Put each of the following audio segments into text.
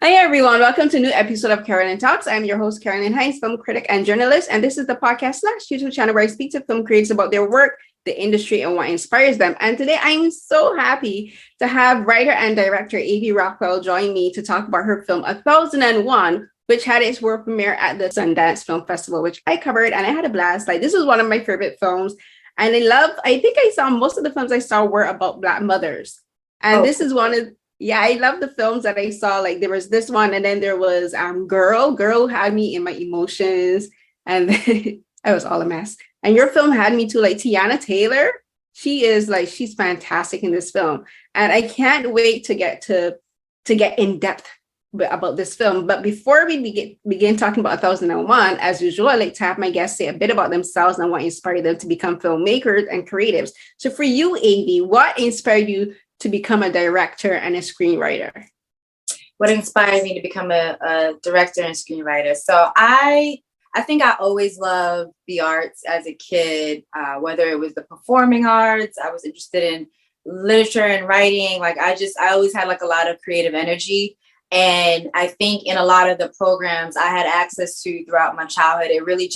Hi everyone, welcome to a new episode of Carolyn Talks. I'm your host, Carolyn Hines, film critic and journalist, and this is the podcast / YouTube channel where I speak to film creators about their work, the industry, and what inspires them. And today I'm so happy to have writer and director Avi Rockwell join me to talk about her film 1001, which had its world premiere at the Sundance Film Festival, which I covered, and I had a blast. Like, this was one of my favorite films, and I think I saw most of the films I saw were about Black mothers, and this is one of. Yeah, I love the films that I saw. Like, there was this one, and then there was Girl had me in my emotions, and then I was all a mess. And your film had me too. Like, Teyana Taylor, she's fantastic in this film, and I can't wait to get in depth about this film. But before we begin talking about 1001, as usual, I like to have my guests say a bit about themselves and what inspired them to become filmmakers and creatives. So for you, Avi, what inspired you to become a director and a screenwriter? What inspired me to become a director and screenwriter? So I think I always loved the arts as a kid, whether it was the performing arts. I was interested in literature and writing. Like, I always had like a lot of creative energy. And I think in a lot of the programs I had access to throughout my childhood, it really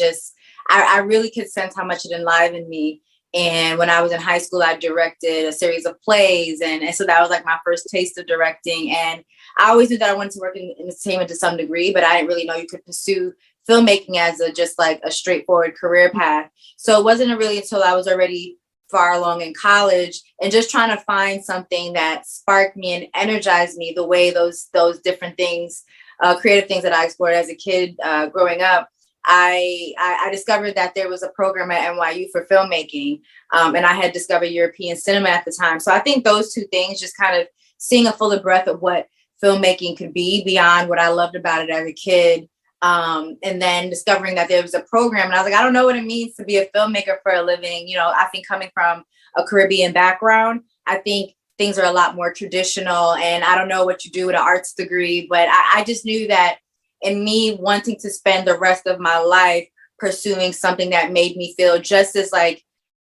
I really could sense how much it enlivened me. And when I was in high school, I directed a series of plays. And so that was like my first taste of directing. And I always knew that I wanted to work in entertainment to some degree, but I didn't really know you could pursue filmmaking as just like a straightforward career path. So it wasn't really until I was already far along in college and just trying to find something that sparked me and energized me the way those different things, creative things that I explored as a kid growing up. I discovered that there was a program at NYU for filmmaking, and I had discovered European cinema at the time. So I think those two things, just kind of seeing a fuller breadth of what filmmaking could be beyond what I loved about it as a kid, and then discovering that there was a program, and I was like, I don't know what it means to be a filmmaker for a living. You know, I think coming from a Caribbean background, I think things are a lot more traditional, and I don't know what you do with an arts degree, but I just knew that. And me wanting to spend the rest of my life pursuing something that made me feel just as like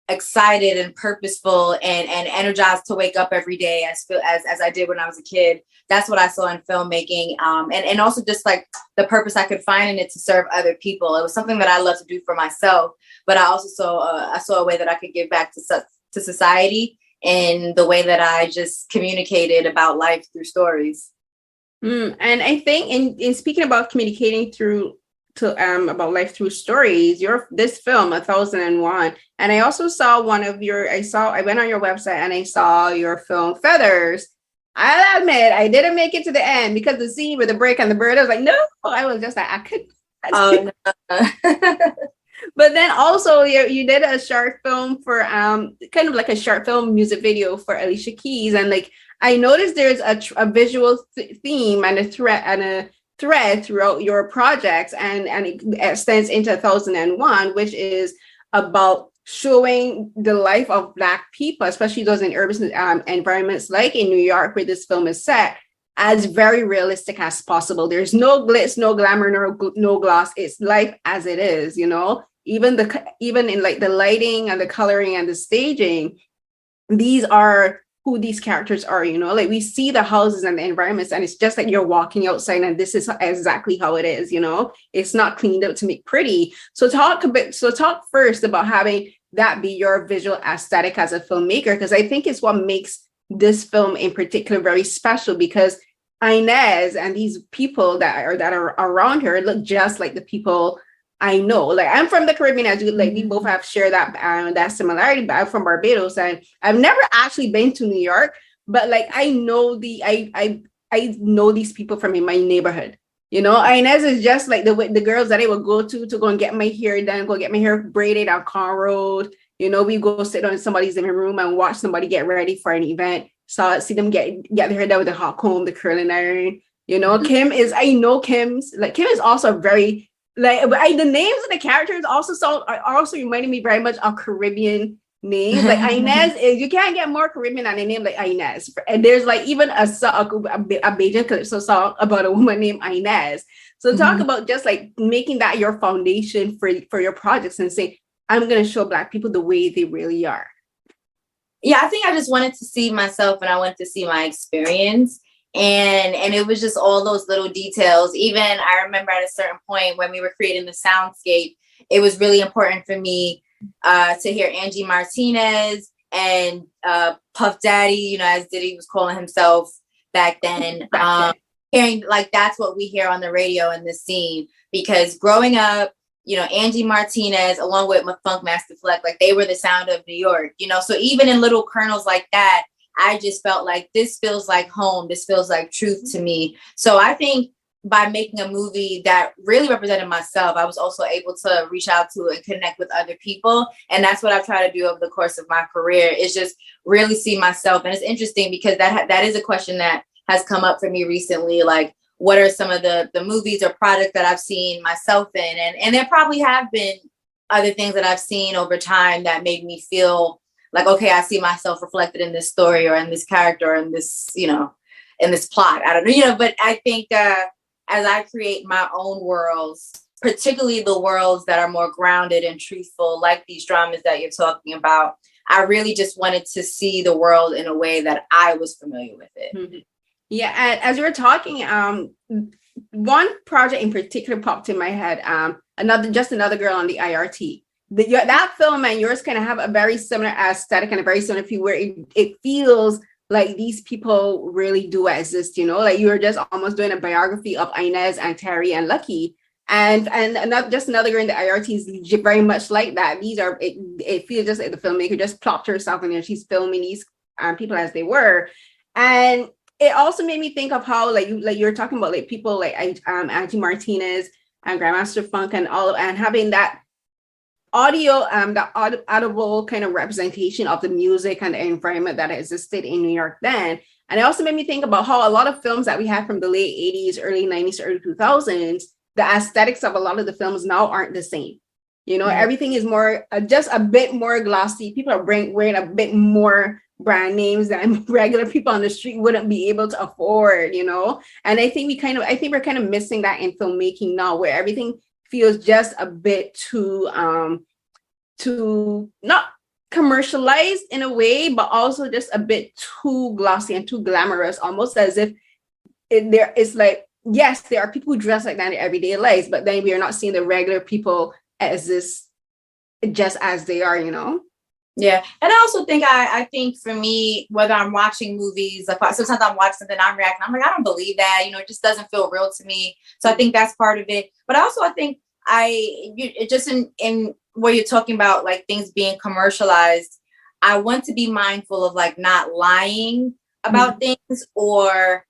excited and purposeful and energized to wake up every day as I did when I was a kid. That's what I saw in filmmaking, and also just like the purpose I could find in it to serve other people. It was something that I love to do for myself, but I also saw a way that I could give back to society in the way that I just communicated about life through stories. And I think in speaking about communicating about life through stories, this film 1001, and I also saw I went on your website and I saw your film Feathers. I'll admit I didn't make it to the end because the scene with the break and the bird, I was like, no, I was just like, I couldn't. Oh, no. But then also you did a short film for kind of like a short film music video for Alicia Keys, and like I noticed there's a visual theme and a thread throughout your projects, and it extends into 1001, which is about showing the life of Black people, especially those in urban environments like in New York, where this film is set, as very realistic as possible. There's no glitz, no glamour, no gloss. It's life as it is, you know. Even in like the lighting and the coloring and the staging, these are who these characters are, you know. Like, we see the houses and the environments, and it's just like you're walking outside and this is exactly how it is, you know. It's not cleaned up to make pretty. So talk first about having that be your visual aesthetic as a filmmaker, because I think it's what makes this film in particular very special, because Inez and these people that are around her look just like the people I know. Like, I'm from the Caribbean, as we both have shared that similarity, but I'm from Barbados, and I've never actually been to New York, but like I know I know these people from in my neighborhood. You know, Inez is just like the girls that I would go to go and get my hair done, go get my hair braided on Conroe. You know, we go sit in somebody's living room and watch somebody get ready for an event. So see them get their hair done with the hot comb, the curling iron. You know, Kim is also very. Like, the names of the characters also reminded me very much of Caribbean names. Like Inez you can't get more Caribbean than a name like Inez. And there's like even a Bajan Calypso song about a woman named Inez. So talk about just like making that your foundation for your projects and say, I'm going to show Black people the way they really are. Yeah, I think I just wanted to see myself and I wanted to see my experience. And it was just all those little details. Even I remember at a certain point when we were creating the soundscape, it was really important for me to hear Angie Martinez and Puff Daddy, you know, as Diddy was calling himself back then. Hearing like that's what we hear on the radio in this scene, because growing up, you know, Angie Martinez along with Funk Master Fleck, like they were the sound of New York, you know. So even in little kernels like that, I just felt like this feels like home. This feels like truth to me. So I think by making a movie that really represented myself, I was also able to reach out to and connect with other people. And that's what I try to do over the course of my career, is just really see myself. And it's interesting because that is a question that has come up for me recently. Like, what are some of the movies or products that I've seen myself in? And there probably have been other things that I've seen over time that made me feel like, okay, I see myself reflected in this story or in this character or in this, you know, in this plot. I don't know, you know, but I think as I create my own worlds, particularly the worlds that are more grounded and truthful, like these dramas that you're talking about, I really just wanted to see the world in a way that I was familiar with it. Mm-hmm. Yeah, and as we were talking, one project in particular popped in my head. Another Girl on the IRT. That film and yours kind of have a very similar aesthetic and a very similar feel, where it feels like these people really do exist. You know, like you were just almost doing a biography of Inez and Terry and Lucky, and Another Girl in the IRT is very much like that. It feels just like the filmmaker just plopped herself in there. She's filming these people as they were, and it also made me think of how like you're talking about like people like Angie Martinez and Grandmaster Funk and having that audio, the audible kind of representation of the music and the environment that existed in New York then. And it also made me think about how a lot of films that we had from the late 80s, early 90s, early 2000s, the aesthetics of a lot of the films now aren't the same. You know, everything is more, just a bit more glossy. People are wearing a bit more brand names that regular people on the street wouldn't be able to afford, you know? And I think we're kind of missing that in filmmaking now, where everything feels just a bit too not commercialized in a way, but also just a bit too glossy and too glamorous, almost as if it's like, yes, there are people who dress like that in their everyday lives, but then we are not seeing the regular people as this, just as they are, you know? Yeah. And I also think, I think for me, whether I'm watching movies, like sometimes I'm watching something, I'm reacting, I'm like, I don't believe that, you know, it just doesn't feel real to me. So I think that's part of it. But also I think just in where you're talking about like things being commercialized, I want to be mindful of like not lying about things or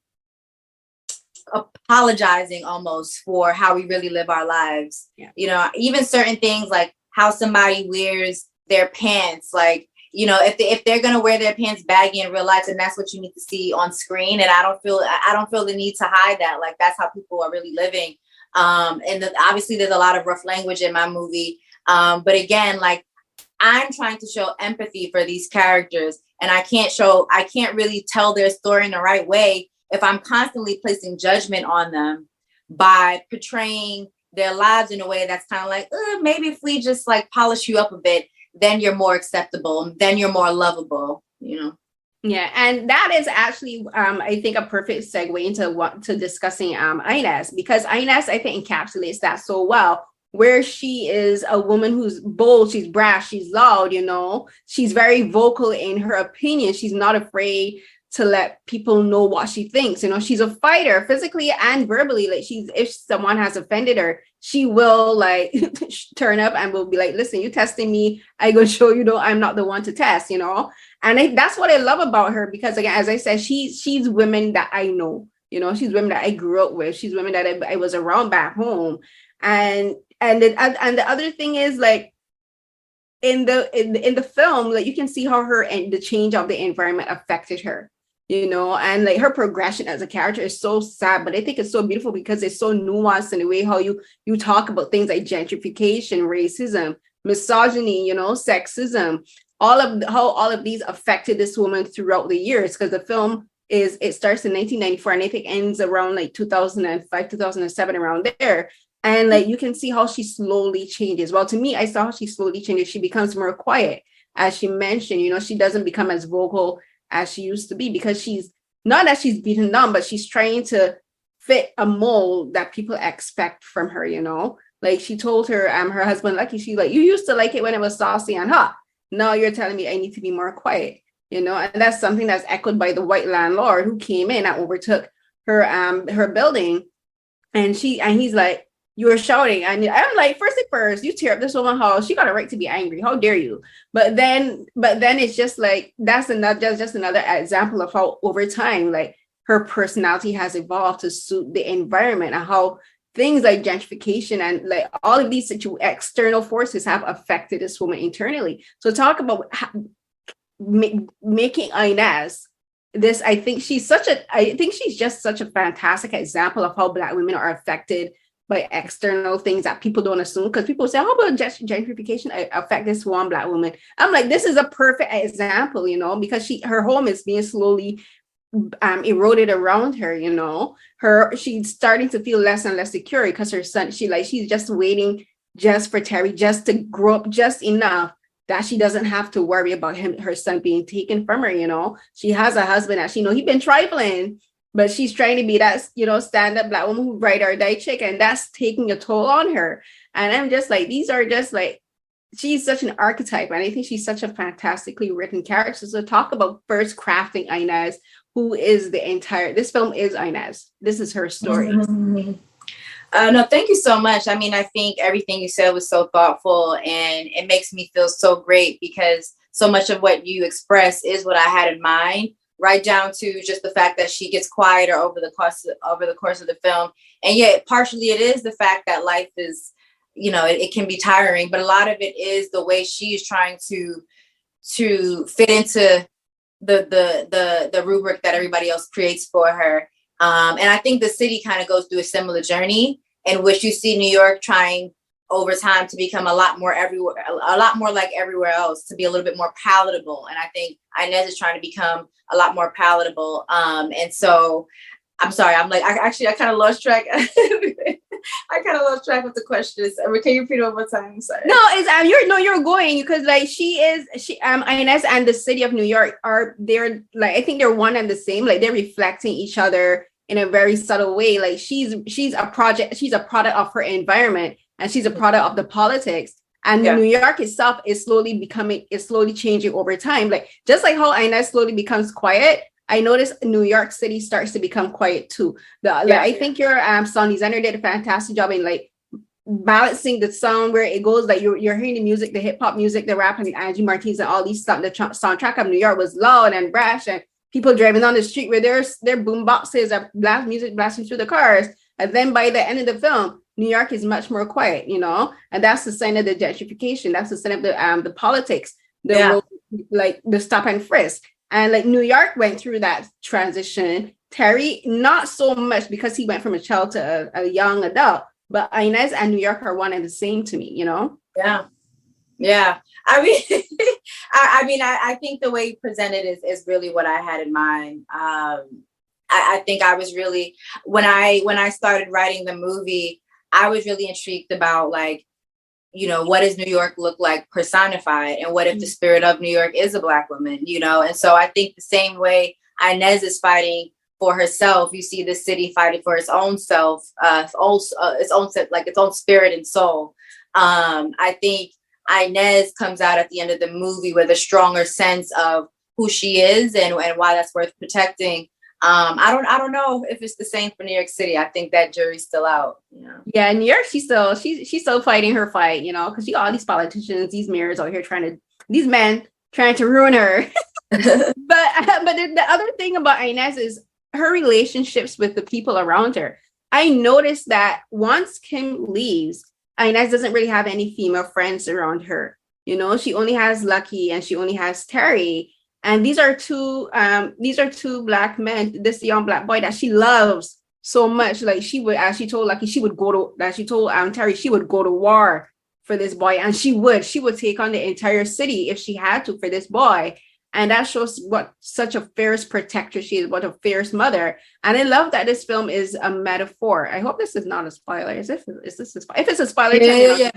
apologizing almost for how we really live our lives. Yeah. You know, even certain things like how somebody wears their pants, like, you know, if they're gonna wear their pants baggy in real life, then that's what you need to see on screen. And I don't feel the need to hide that. Like, that's how people are really living. Obviously there's a lot of rough language in my movie. But again, like, I'm trying to show empathy for these characters, and I can't really tell their story in the right way if I'm constantly placing judgment on them by portraying their lives in a way that's kind of like, maybe if we just like polish you up a bit, then you're more acceptable, then you're more lovable, you know? Yeah, and that is actually, I think, a perfect segue into discussing Inez, because Inez, I think, encapsulates that so well, where she is a woman who's bold, she's brash, she's loud, you know, she's very vocal in her opinion. She's not afraid to let people know what she thinks. You know, she's a fighter physically and verbally. Like, if someone has offended her, she will like turn up and will be like, listen, you testing me, I go show you, I'm not the one to test, you know? And that's what I love about her, because again, as I said, she's women that I know, you know, she's women that I grew up with. She's women that I was around back home. And the other thing is, like, in the film, like, you can see how the change of the environment affected her, you know, and like her progression as a character is so sad, but I think it's so beautiful because it's so nuanced in the way how you talk about things like gentrification, racism, misogyny, you know, sexism, how all of these affected this woman throughout the years. Because the film it starts in 1994 and I think ends around like 2005, 2007, around there. And like, you can see how she slowly changes. Well, to me, I saw how she slowly changes. She becomes more quiet, as she mentioned, you know, she doesn't become as vocal as she used to be, because she's not that she's beaten down, but she's trying to fit a mold that people expect from her, you know? Like she told her husband, Lucky, she's like, you used to like it when it was saucy and hot. Now you're telling me I need to be more quiet, you know? And that's something that's echoed by the white landlord who came in and overtook her building. And he's like, you were shouting. And I'm like, first, you tear up this woman's house. She got a right to be angry. How dare you? But then it's just like, that's just another example of how over time, like her personality has evolved to suit the environment, and how things like gentrification and like all of these external forces have affected this woman internally. So talk about making Inez this. I think she's just such a fantastic example of how Black women are affected by external things that people don't assume, because people say, how about gentrification affect this one Black woman? I'm like, this is a perfect example, you know, because her home is being slowly eroded around her, you know. She's starting to feel less and less secure because her son, she's just waiting just for Terry just to grow up just enough that she doesn't have to worry about her son being taken from her, you know. She has a husband that she know he's been trifling, but she's trying to be that, you know, stand-up Black woman who ride or die chick, and that's taking a toll on her. And I'm just like, these are just like, she's such an archetype, and I think she's such a fantastically written character. So talk about first crafting Inez, who is this film is Inez. This is her story. Mm-hmm. No, thank you so much. I mean, I think everything you said was so thoughtful, and it makes me feel so great because so much of what you express is what I had in mind, right down to just the fact that she gets quieter over the course of the film. And yet partially it is the fact that life is, you know, it can be tiring, but a lot of it is the way she is trying to fit into the rubric that everybody else creates for her. And I think the city kind of goes through a similar journey in which you see New York trying over time to become a lot more like everywhere else, to be a little bit more palatable. And I think Inez is trying to become a lot more palatable. And so I'm sorry, I'm like, I kind of lost track. I kind of lost track with the questions. Can you repeat it one more time? I'm sorry. No, you're going, because like Inez and the city of New York they're like, I think they're one and the same. Like they're reflecting each other in a very subtle way. Like she's a product of her environment, and she's a product of the politics. And New York itself is slowly changing over time. Like just like how Inez slowly becomes quiet, I noticed New York City starts to become quiet too. I think your sound designer did a fantastic job in like balancing the sound where it goes. Like you're hearing the music, the hip hop music, the rap, and the Angie Martinez and all these stuff. The soundtrack of New York was loud and brash, and people driving down the street where their boom boxes are music blasting through the cars. And then by the end of the film, New York is much more quiet, you know, and that's the sign of the gentrification. That's the sign of the politics, like the stop and frisk. And like New York went through that transition. Terry, not so much, because he went from a child to a young adult. But Inez and New York are one and the same to me, you know? Yeah. I mean, I think the way you presented is really what I had in mind. I think I was really, when I started writing the movie, I was really intrigued about, like, you know, what does New York look like personified? And what if the spirit of New York is a Black woman, you know? And so I think the same way Inez is fighting for herself, you see the city fighting for its own self, its own spirit and soul. I think Inez comes out at the end of the movie with a stronger sense of who she is and why that's worth protecting. I don't know if it's the same for New York City. I think that jury's still out. You know? Yeah, New York, she's still fighting her fight, you know, because you got all these politicians, these mayors out here these men trying to ruin her. but the other thing about Inez is her relationships with the people around her. I noticed that once Kim leaves, Inez doesn't really have any female friends around her. You know, she only has Lucky and she only has Terry. And these are two Black men, this young Black boy that she loves so much. Like she would, as she told Lucky, she would Terry, she would go to war for this boy. And she would take on the entire city if she had to for this boy. And that shows what such a fierce protector she is, what a fierce mother. And I love that this film is a metaphor. I hope this is not a spoiler. Is this a spoiler? If it's a spoiler, yeah.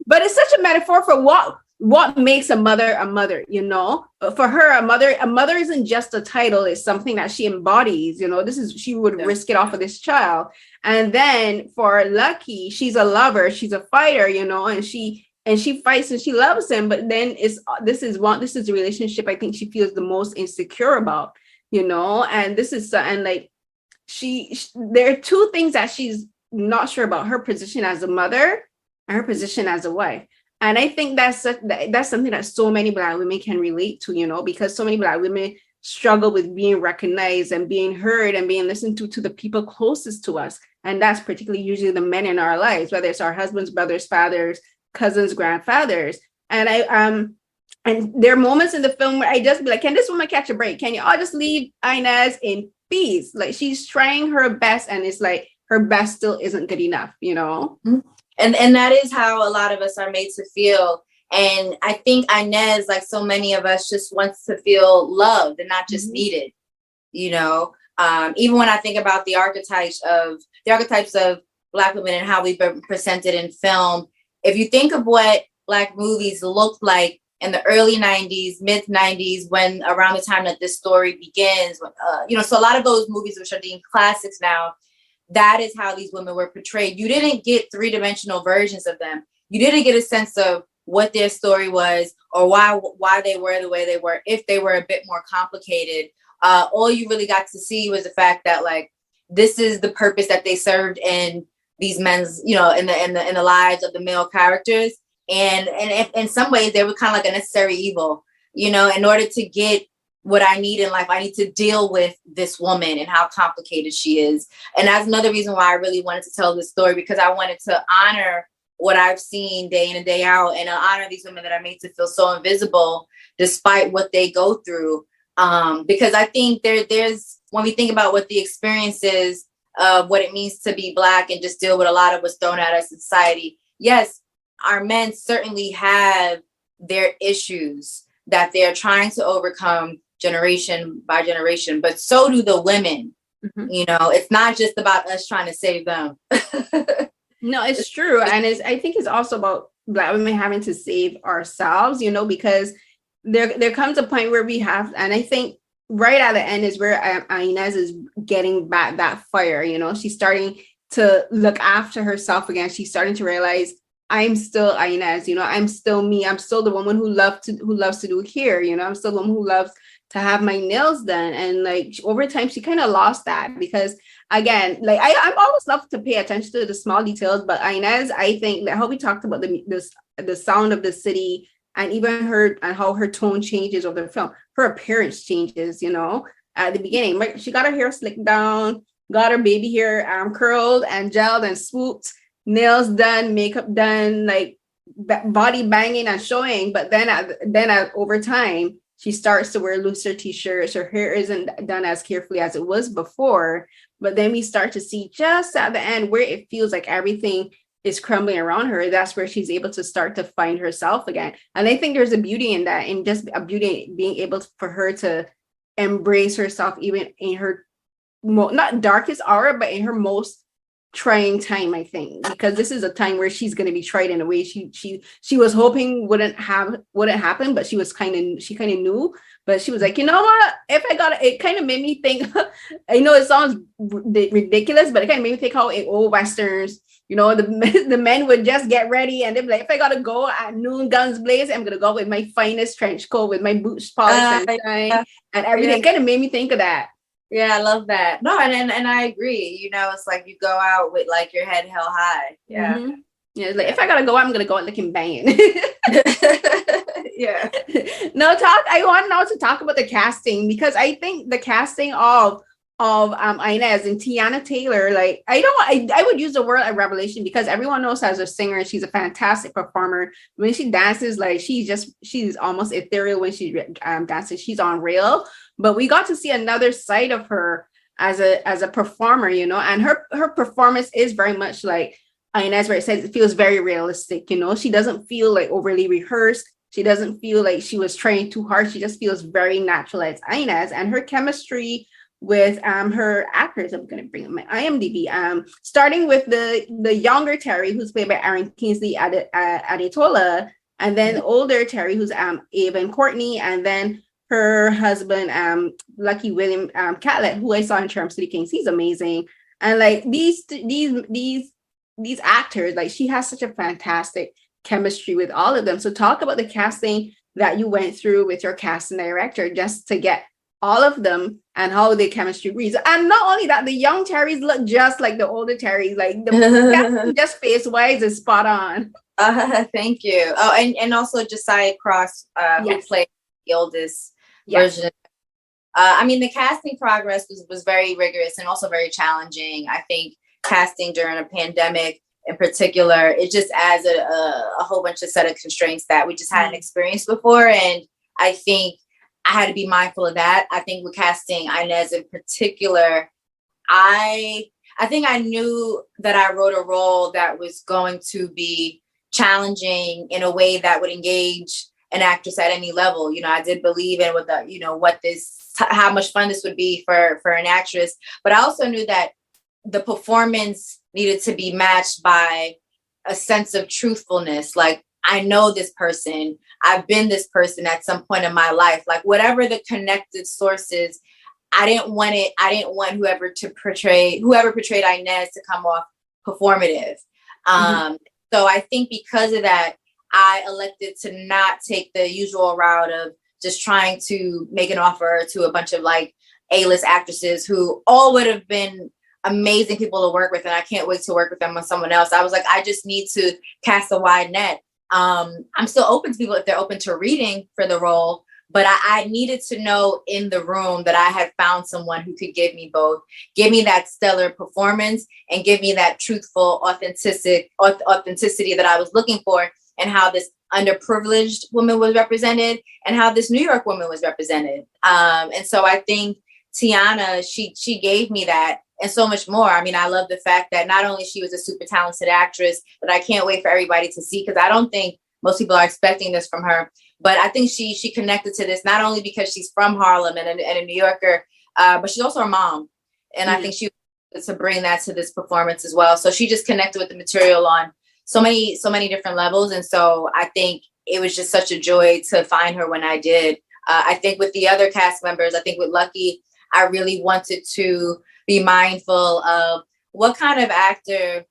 but it's such a metaphor for what makes a mother, you know? For her, a mother isn't just a title, it's something that she embodies, you know. She would risk it off of this child. And then for Lucky, she's a lover, she's a fighter, you know, and she fights and she loves him, but then this is the relationship I think she feels the most insecure about, you know. And like there are two things that she's not sure about: her position as a mother and her position as a wife. And I think that's something that so many Black women can relate to, you know, because so many Black women struggle with being recognized and being heard and being listened to the people closest to us. And that's particularly usually the men in our lives, whether it's our husbands, brothers, fathers, cousins, grandfathers. And and there are moments in the film where I just be like, can this woman catch a break? Can you all just leave Inez in peace? Like, she's trying her best, and it's like her best still isn't good enough, you know? Mm-hmm. And that is how a lot of us are made to feel. And I think Inez, like so many of us, just wants to feel loved and not just needed, you know. Even when I think about the archetypes of Black women and how we've been presented in film, if you think of what Black movies looked like in the early 90s, mid 90s, when around the time that this story begins, you know, so a lot of those movies which are deemed classics now, that is how these women were portrayed. You didn't get three-dimensional versions of them. You didn't get a sense of what their story was or why they were the way they were, if they were a bit more complicated. All you really got to see was the fact that, like, this is the purpose that they served in these men's, you know, in the lives of the male characters. And in some ways, they were kind of like a necessary evil. You know, in order to get what I need in life, I need to deal with this woman and how complicated she is. And that's another reason why I really wanted to tell this story, because I wanted to honor what I've seen day in and day out, and honor these women that are made to feel so invisible despite what they go through. Because I think there's, when we think about what the experience is of what it means to be Black and just deal with a lot of what's thrown at us in society, yes, our men certainly have their issues that they're trying to overcome generation by generation, but so do the women. You know, it's not just about us trying to save them. No, it's true. And I think it's also about Black women having to save ourselves, you know, because there comes a point where we have, and I think right at the end is where Inez is getting back that fire, you know. She's starting to look after herself again. She's starting to realize, I'm still Inez, you know, I'm still me. I'm still the woman who loves to do hair, you know, I'm still the woman who loves to have my nails done. And like over time, she kind of lost that, because again, like I've always loved to pay attention to the small details, but Inez, I think that how we talked about the sound of the city, and even her and how her tone changes over the film, her appearance changes, you know. At the beginning, like, she got her hair slicked down, got her baby hair curled and gelled and swooped, nails done, makeup done, like body banging and showing. But then over time, she starts to wear looser t-shirts. Her hair isn't done as carefully as it was before. But then we start to see just at the end where it feels like everything is crumbling around her. That's where she's able to start to find herself again. And I think there's a beauty in that, and just a beauty in being able for her to embrace herself, even in her not darkest hour, but in her most trying time, I think, because this is a time where she's going to be tried in a way she was hoping wouldn't happen, but she kind of knew. But she was like, you know what, if I got it, kind of made me think, I know it sounds ridiculous, but it kind of made me think how in old westerns, you know, the men would just get ready and they'd be like, if I gotta go at noon, guns blazing, I'm gonna go with my finest trench coat with my boots polished and everything. It kind of made me think of that. Yeah, I love that. No, and I agree. You know, it's like you go out with like your head held high. Yeah. Yeah, it's like, if I gotta go, I'm gonna go out looking banging. Yeah. I want now to talk about the casting, because I think the casting of Inez and Teyana Taylor, like, I would use the word a revelation, because everyone knows her as a singer and she's a fantastic performer. When she dances, like, she's almost ethereal when she dances. She's unreal. But we got to see another side of her as a performer, you know, and her performance is very much like Inez, where it says it feels very realistic, you know. She doesn't feel like overly rehearsed. She doesn't feel like she was trying too hard. She just feels very natural as Inez, and her chemistry with her actors. I'm going to bring up my IMDb. Starting with the younger Terry, who's played by Aaron Kingsley Adetola, and then older Terry, who's Ava and Courtney, and then her husband, Lucky William Catlett, who I saw in Charm City Kings. He's amazing. And like these actors, like she has such a fantastic chemistry with all of them. So talk about the casting that you went through with your casting director just to get all of them and how the chemistry reads. And not only that, the young Terrys look just like the older Terrys. Like the casting just face wise is spot on. Thank you. Oh, and also Josiah Cross, who played the oldest version. I mean, the casting progress was very rigorous and also very challenging. I think casting during a pandemic in particular, it just adds a whole bunch of set of constraints that we just hadn't experienced before. And I think I had to be mindful of that. I think with casting Inez in particular, I think I knew that I wrote a role that was going to be challenging in a way that would engage an actress at any level. You know, I did believe in what the, you know, how much fun this would be for an actress. But I also knew that the performance needed to be matched by a sense of truthfulness. Like, I know this person. I've been this person at some point in my life. Like, whatever the connected sources, I didn't want whoever portrayed Inez to come off performative. So I think because of that, I elected to not take the usual route of just trying to make an offer to a bunch of like A-list actresses who all would have been amazing people to work with. And I can't wait to work with them with someone else. I was like, I just need to cast a wide net. I'm still open to people if they're open to reading for the role, but I needed to know in the room that I had found someone who could give me both, give me that stellar performance and give me that truthful authenticity that I was looking for, and how this underprivileged woman was represented and how this New York woman was represented. And so I think Teyana, she gave me that and so much more. I mean, I love the fact that not only she was a super talented actress, but I can't wait for everybody to see, because I don't think most people are expecting this from her. But I think she connected to this not only because she's from Harlem and a New Yorker, but she's also a mom. And I think she was to bring that to this performance as well. So she just connected with the material on so many different levels. And so I think it was just such a joy to find her when I did. I think with the other cast members, I think with Lucky, I really wanted to be mindful of what kind of actor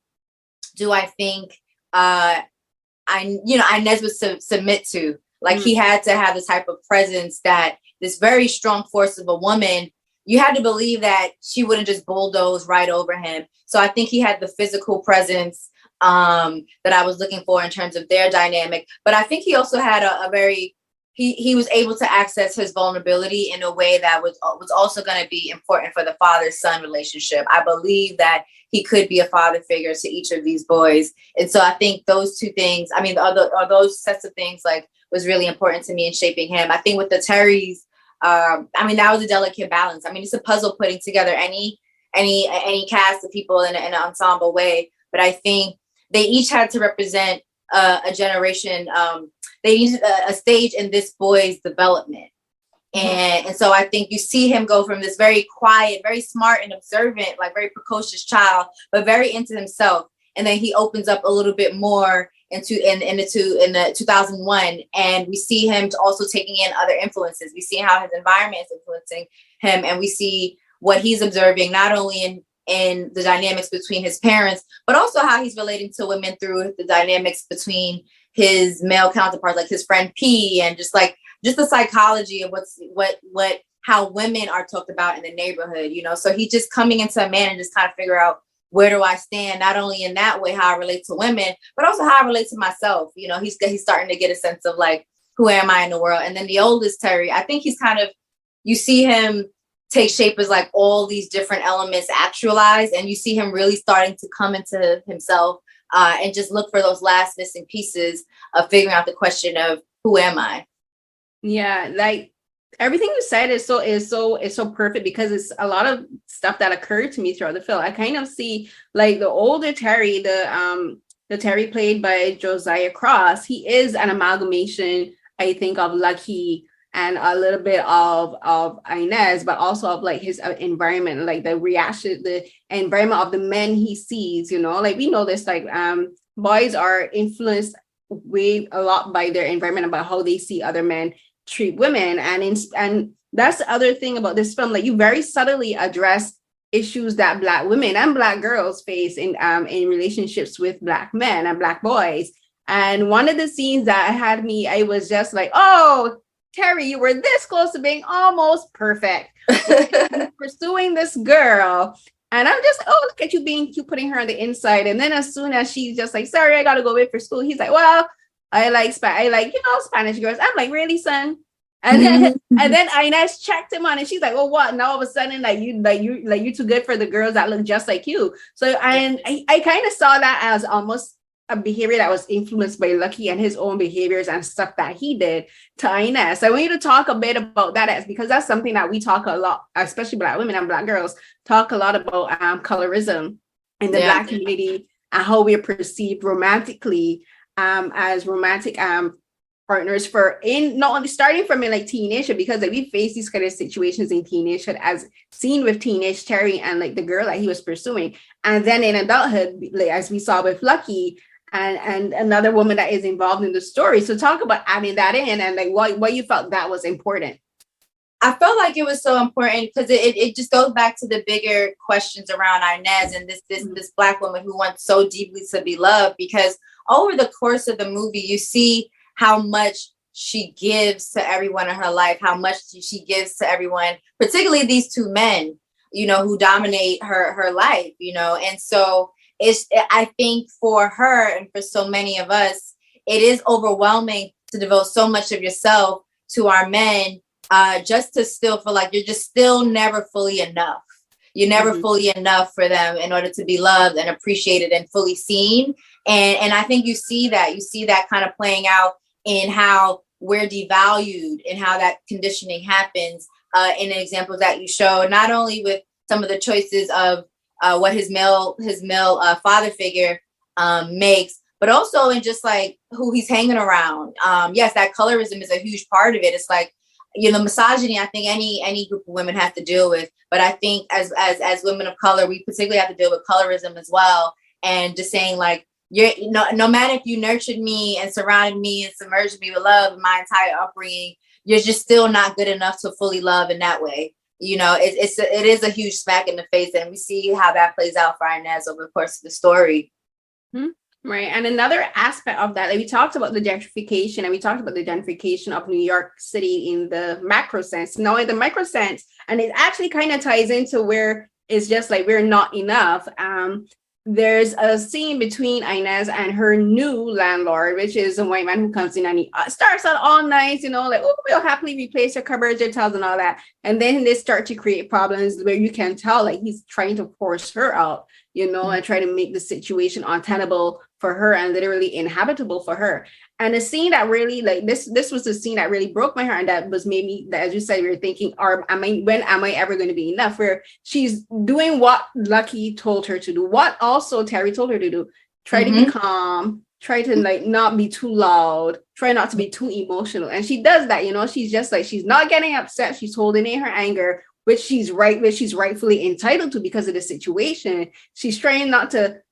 do I think Inez would submit to. Like, he had to have the type of presence that this very strong force of a woman, you had to believe that she wouldn't just bulldoze right over him. So I think he had the physical presence that I was looking for in terms of their dynamic. But I think he also had he was able to access his vulnerability in a way that was also going to be important for the father-son relationship. I believe that he could be a father figure to each of these boys. And so I think those two things, I mean, those sets of things, like, was really important to me in shaping him. I think with the Terrys, I mean, that was a delicate balance. I mean, it's a puzzle putting together any cast of people in an ensemble way. But I think they each had to represent a generation. They needed a stage in this boy's development. And so I think you see him go from this very quiet, very smart and observant, like very precocious child, but very into himself. And then he opens up a little bit more in the 2001. And we see him also taking in other influences. We see how his environment is influencing him. And we see what he's observing, not only in the dynamics between his parents, but also how he's relating to women through the dynamics between his male counterparts, like his friend P, and just the psychology of how women are talked about in the neighborhood, you know. So he just coming into a man and just kind of figure out, where do I stand, not only in that way, how I relate to women, but also how I relate to myself. You know, he's starting to get a sense of like, who am I in the world? And then the oldest Terry, I think he's kind of, you see him take shape as like all these different elements actualize, and you see him really starting to come into himself and just look for those last missing pieces of figuring out the question of, who am I? Yeah, like everything you said is so perfect, because it's a lot of stuff that occurred to me throughout the film. I kind of see like the older Terry, the Terry played by Josiah Cross. He is an amalgamation, I think, of Lucky and a little bit of Inez, but also of like his environment, like the reaction, the environment of the men he sees. You know, like we know this, like boys are influenced weighed a lot by their environment, about how they see other men treat women. And that's the other thing about this film. Like, you very subtly address issues that Black women and Black girls face in relationships with Black men and Black boys. And one of the scenes that had me, I was just like, oh, Terry, you were this close to being almost perfect. Pursuing this girl. And I'm just, oh, look at you being cute, putting her on the inside. And then as soon as she's just like, sorry, I got to go away for school. He's like, well, I like Spanish girls. I'm like, really, son? And then Inez checked him on, and she's like, "Oh, what?" And all of a sudden, you too good for the girls that look just like you. So, and I kind of saw that as almost a behavior that was influenced by Lucky and his own behaviors and stuff that he did to Inez. So I want you to talk a bit about that, because that's something that we talk a lot, especially Black women and Black girls talk a lot about, colorism in the Black community, and how we're perceived romantically as romantic partners for not only starting from in like teenagehood, because like we face these kind of situations in teenagehood, as seen with teenage Terry and like the girl that he was pursuing, and then in adulthood, like as we saw with Lucky and another woman that is involved in the story. So talk about adding that in, and like why you felt that was important. I felt like it was so important because it just goes back to the bigger questions around Inez and this Black woman who wants so deeply to be loved, because over the course of the movie, you see how much she gives to everyone in her life, how much she gives to everyone, particularly these two men, you know, who dominate her life, you know. And so I think for her and for so many of us, it is overwhelming to devote so much of yourself to our men, just to still feel like you're just still never fully enough. You're never fully enough for them in order to be loved and appreciated and fully seen. And I think you see that kind of playing out in how we're devalued and how that conditioning happens, in the examples that you show, not only with some of the choices of what his male father figure makes, but also in just like who he's hanging around. Yes, that colorism is a huge part of it. It's like, you know, misogyny, I think any group of women have to deal with, but I think as women of color, we particularly have to deal with colorism as well. And just saying like, no matter if you nurtured me and surrounded me and submerged me with love in my entire upbringing, you're just still not good enough to fully love in that way. You know, it is a huge smack in the face, and we see how that plays out for Inez over the course of the story. Right. And another aspect of that, like we talked about the gentrification, and we talked about the gentrification of New York City in the macro sense. Now in the micro sense, and it actually kind of ties into where it's just like we're not enough. There's a scene between Inez and her new landlord, which is a white man who comes in, and he starts out all nice, you know, like, oh, we'll happily replace your cupboards, your towels and all that. And then they start to create problems where you can tell like he's trying to force her out, you know, and try to make the situation untenable for her and literally inhabitable for her. And a scene that really like this was a scene that really broke my heart, and that was made me, as you said, we were thinking, when am I ever going to be enough? Where she's doing what Lucky told her to do, what also Terry told her to do. Try to be calm, try to like not be too loud, try not to be too emotional. And she does that, you know, she's just like, she's not getting upset, she's holding in her anger, which she's rightfully entitled to because of the situation. She's trying not to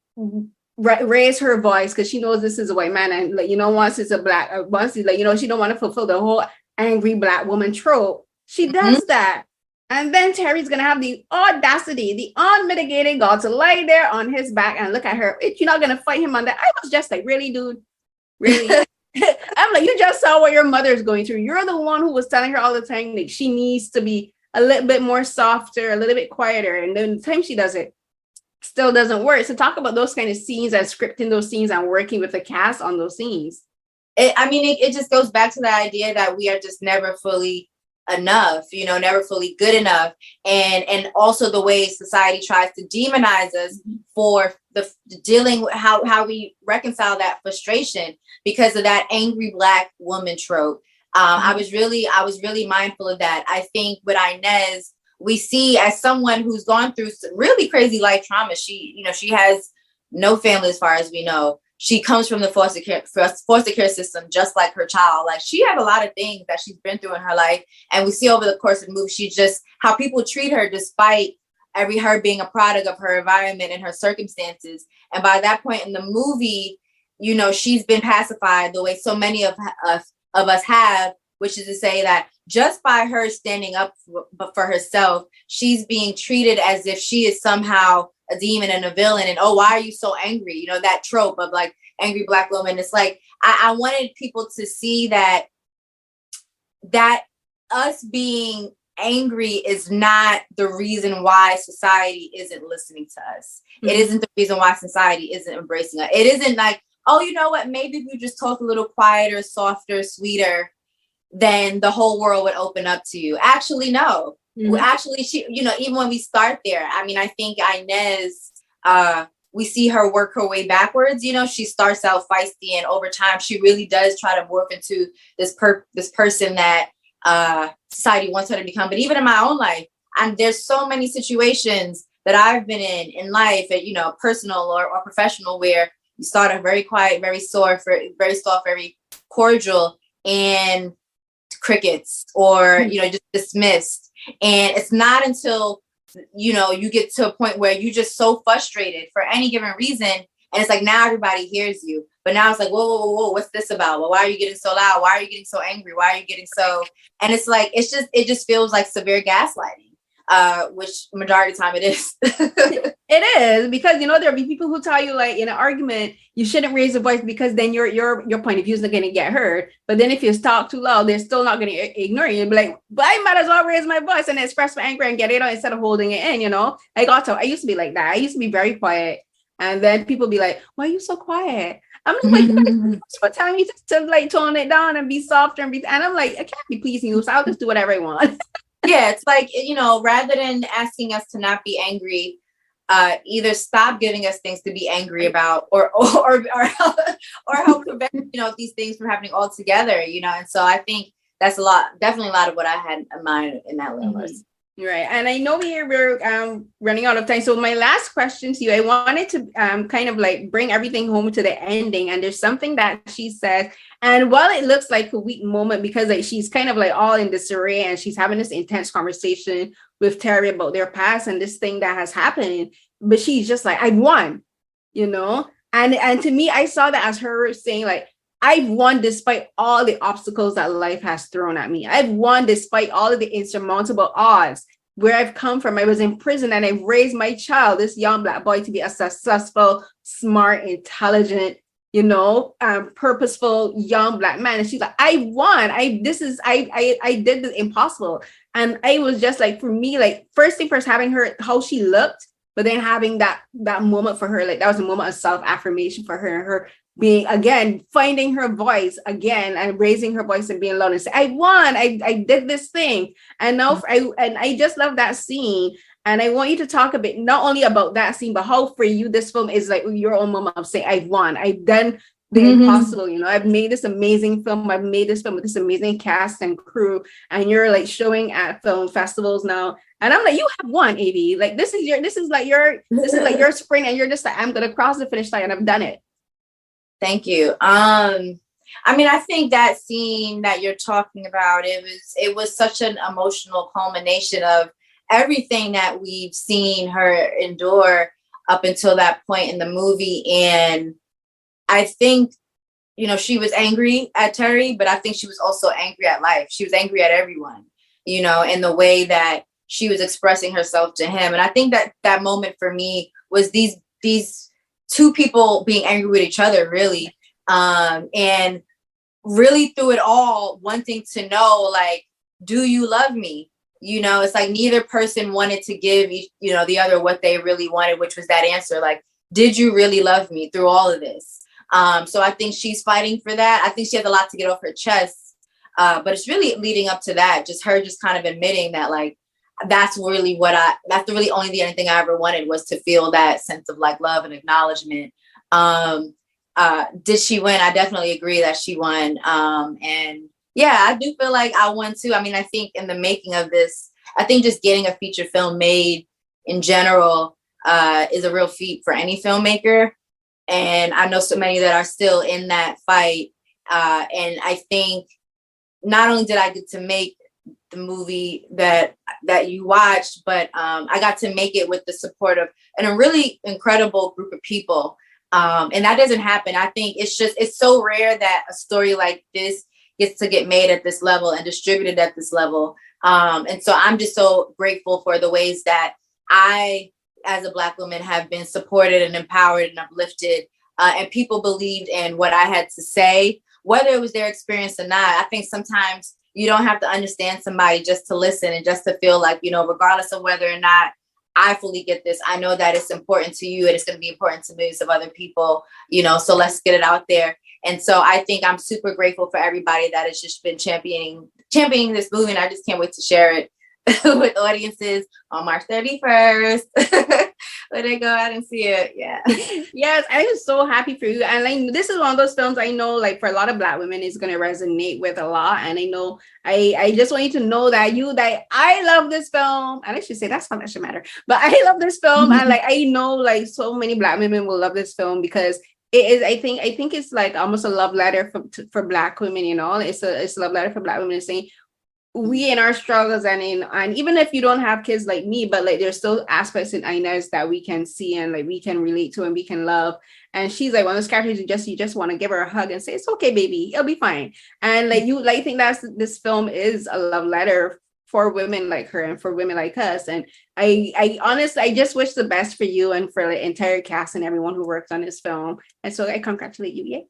raise her voice because she knows this is a white man, and like, you know, once it's like, you know, she don't want to fulfill the whole angry Black woman trope. She does that, and then Terry's gonna have the audacity, the unmitigated gall to lie there on his back and look at her. You're not gonna fight him on that. I was just like, really, dude, really? I'm like, you just saw what your mother's going through. You're the one who was telling her all the time that she needs to be a little bit more softer, a little bit quieter, and then the time she does it, still doesn't work. So talk about those kind of scenes and scripting those scenes and working with the cast on those scenes. It just goes back to the idea that we are just never fully enough, you know, never fully good enough. And also the way society tries to demonize us for the dealing with how we reconcile that frustration because of that angry Black woman trope. I was really mindful of that. I think with Inez, we see as someone who's gone through some really crazy life trauma. She has no family as far as we know. She comes from the foster care system, just like her child. Like she had a lot of things that she's been through in her life. And we see over the course of the movie, she just how people treat her despite her being a product of her environment and her circumstances. And by that point in the movie, she's been pacified the way so many of us have, which is to say that just by her standing up for herself, she's being treated as if she is somehow a demon and a villain. And, oh, why are you so angry? That trope of like angry Black woman. It's like, I wanted people to see that us being angry is not the reason why society isn't listening to us. Mm-hmm. It isn't the reason why society isn't embracing us. It isn't like, oh, you know what? Maybe if you just talk a little quieter, softer, sweeter, then the whole world would open up to you. Actually, no. Mm-hmm. Actually, she, even when we start there, I mean, I think Inez, we see her work her way backwards. She starts out feisty, and over time, she really does try to morph into this person that society wants her to become. But even in my own life, and there's so many situations that I've been in life, personal or professional, where you start out very quiet, very soft, very cordial, and crickets, or just dismissed. And it's not until you get to a point where you're just so frustrated for any given reason, and it's like now everybody hears you. But now it's like, whoa, what's this about? Well, why are you getting so loud? Why are you getting so angry? Why are you getting so? And it's like, it just feels like severe gaslighting, which majority of the time it is. It is, because there'll be people who tell you, like, in an argument, you shouldn't raise your voice because then your point of view is not going to get heard. But then if you talk too loud, they're still not going to ignore you. You'll be like, but I might as well raise my voice and express my anger and get it out instead of holding it in. I used to be like that. I used to be very quiet, and then people be like, why are you so quiet? I'm like, what time you to like tone it down and be softer and I'm like, I can't be pleasing you, so I'll just do whatever I want. Yeah, it's like, rather than asking us to not be angry, either stop giving us things to be angry about, or help prevent these things from happening altogether. And so I think that's definitely a lot of what I had in mind in that little verse. Right. And I know we're running out of time. So my last question to you, I wanted to kind of like bring everything home to the ending. And there's something that she says. And while it looks like a weak moment, because like she's kind of like all in disarray and she's having this intense conversation with Terry about their past and this thing that has happened, but she's just like, I won, And to me, I saw that as her saying, like, I've won despite all the obstacles that life has thrown at me. I've won despite all of the insurmountable odds. Where I've come from, I was in prison and I've raised my child, this young Black boy, to be a successful, smart, intelligent, purposeful young Black man. And she's like, I won. I did the impossible. And I was just like, for me, like, first thing first, having her, how she looked, but then having that moment for her, like that was a moment of self-affirmation for her, and her being, again, finding her voice again and raising her voice and being loud and say, I won, I did this thing. And now I just love that scene. And I want you to talk a bit, not only about that scene, but how for you, this film is like your own moment of saying, I've won, I've done the impossible, I've made this amazing film. I've made this film with this amazing cast and crew. And you're like showing at film festivals now. And I'm like, you have won, Avi. Like, this is like your sprint. And you're just like, I'm going to cross the finish line and I've done it. Thank you. I mean, I think that scene that you're talking about, it was such an emotional culmination of everything that we've seen her endure up until that point in the movie. And I think, she was angry at Terry, but I think she was also angry at life. She was angry at everyone, in the way that she was expressing herself to him. And I think that moment for me was these two people being angry with each other, really. And really through it all, wanting to know, like, do you love me? It's like neither person wanted to give, the other what they really wanted, which was that answer. Like, did you really love me through all of this? So I think she's fighting for that. I think she has a lot to get off her chest. But it's really leading up to that, just her just kind of admitting that, like, that's really the only thing I ever wanted, was to feel that sense of like love and acknowledgement. Did she win? I definitely agree that she won. And yeah, I do feel like I won too. I mean, I think in the making of this, I think just getting a feature film made in general is a real feat for any filmmaker. And I know so many that are still in that fight. And I think not only did I get to make the movie that you watched, but I got to make it with the support of a really incredible group of people. And that doesn't happen. I think it's so rare that a story like this gets to get made at this level and distributed at this level. And so I'm just so grateful for the ways that I, as a Black woman, have been supported and empowered and uplifted, and people believed in what I had to say, whether it was their experience or not. I think sometimes you don't have to understand somebody just to listen and just to feel like, regardless of whether or not I fully get this, I know that it's important to you and it's going to be important to millions of other people, so let's get it out there. And so I think I'm super grateful for everybody that has just been championing this movie. And I just can't wait to share it with audiences on March 31st. When they go out and see it. Yeah. Yes, I am so happy for you. And like, this is one of those films I know, like, for a lot of Black women, it's going to resonate with a lot. And I know, I just want you to know that I love this film. And I should say that's not that should matter, but I love this film. And like, I know like so many Black women will love this film because it is, I think it's like almost a love letter for Black women, it's a love letter for Black women saying, we in our struggles and even if you don't have kids like me, but like there's still aspects in Inez that we can see and like we can relate to and we can love. And she's like one of those characters you just want to give her a hug and say, it's okay, baby, it'll be fine. And like I think this film is a love letter for women like her and for women like us. And I honestly, I just wish the best for you and for the entire cast and everyone who worked on this film. And so I congratulate you. Yay.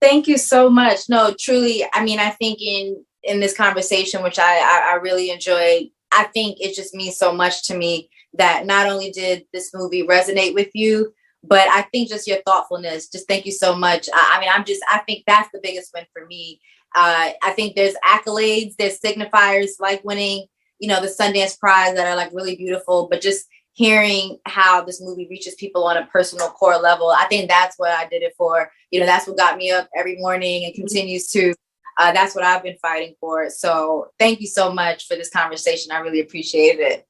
Thank you so much. No, truly. I mean, I think in this conversation, which I really enjoyed, I think it just means so much to me that not only did this movie resonate with you, but I think just your thoughtfulness. Just thank you so much. I think that's the biggest win for me. I think there's accolades, there's signifiers like winning, the Sundance Prize that are like really beautiful, but just hearing how this movie reaches people on a personal core level, I think that's what I did it for. That's what got me up every morning and continues to. That's what I've been fighting for. So thank you so much for this conversation. I really appreciated it.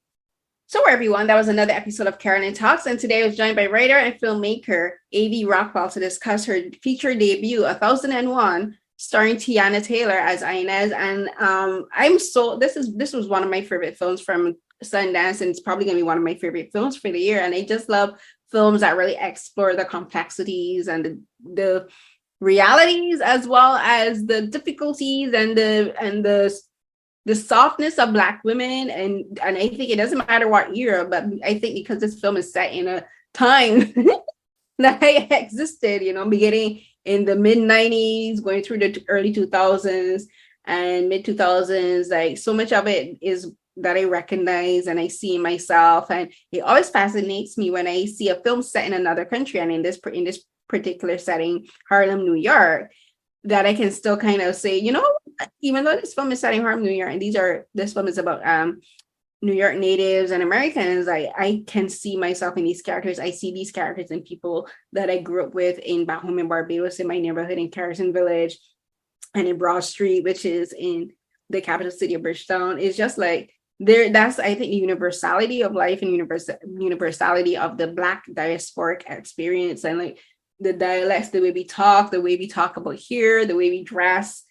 So everyone, that was another episode of Carolyn Talks. And today I was joined by writer and filmmaker A.V. Rockwell to discuss her feature debut, 1001, starring Teyana Taylor as Inez. And this was one of my favorite films from Sundance, and it's probably going to be one of my favorite films for the year. And I just love films that really explore the complexities and the realities as well as the difficulties and the softness of Black women. And I think it doesn't matter what era, but I think because this film is set in a time that existed, beginning in the mid 90s, going through the early 2000s and mid 2000s, like so much of it is that I recognize and I see myself. And it always fascinates me when I see a film set in another country, and in this particular setting, Harlem, New York, that I can still kind of say, even though this film is set in Harlem, New York, and this film is about New York natives and Americans, I can see myself in these characters. I see these characters in people that I grew up with back home in Barbados, in my neighborhood in Carson Village and in Broad Street, which is in the capital city of Bridgetown. It's just like that's, I think, the universality of life and universality of the Black diasporic experience, and like the dialects, the way we talk about here, the way we dress,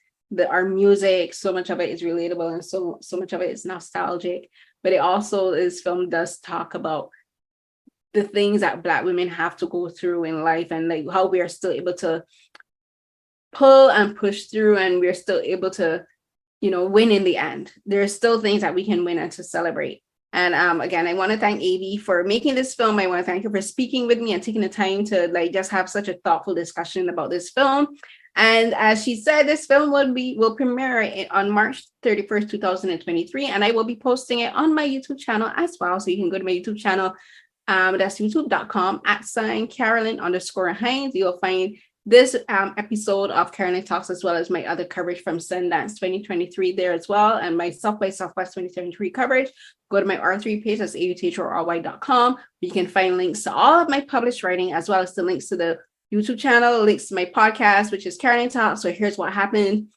our music, so much of it is relatable and so much of it is nostalgic. But it also, this film does talk about the things that Black women have to go through in life, and like how we are still able to pull and push through, and we're still able to, win in the end. There's still things that we can win and to celebrate. And again, I want to thank A.V. for making this film. I want to thank her for speaking with me and taking the time to like just have such a thoughtful discussion about this film. And as she said, this film will premiere on March 31st, 2023. And I will be posting it on my YouTube channel as well. So you can go to my YouTube channel. That's youtube.com @Carolyn_Hines. You'll find this episode of Carolyn Talks, as well as my other coverage from Sundance 2023 there as well, and my South by Southwest 2023 coverage. Go to my R3 page, that's avthrry.com. You can find links to all of my published writing, as well as the links to the YouTube channel, links to my podcast, which is Carolyn Talks. So Here's What Happened,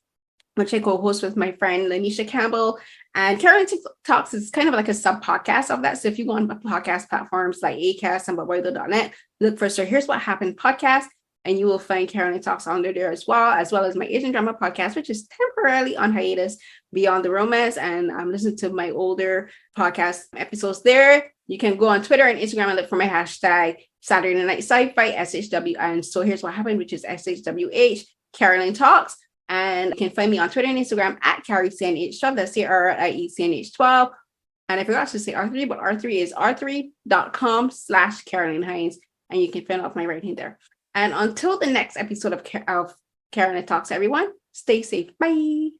which I co-host with my friend Lanisha Campbell. And Carolyn Talks is kind of like a sub-podcast of that. So if you go on podcast platforms like Acast and Bobwilo.net, look for So Here's What Happened podcast, and you will find Carolyn Talks under there as well as my Asian drama podcast, which is temporarily on hiatus, Beyond the Romance. And I'm listening to my older podcast episodes there. You can go on Twitter and Instagram and look for my hashtag Saturday Night Sci-Fi, SHW, and So Here's What Happened, which is SHWH, Carolyn Talks. And you can find me on Twitter and Instagram at CarrieCNH12. That's CRIECNH12. And I forgot to say R3, but R3 is r3.com/Carolyn Hines. And you can find off my writing there. And until the next episode of Carolyn Talks, everyone, stay safe. Bye.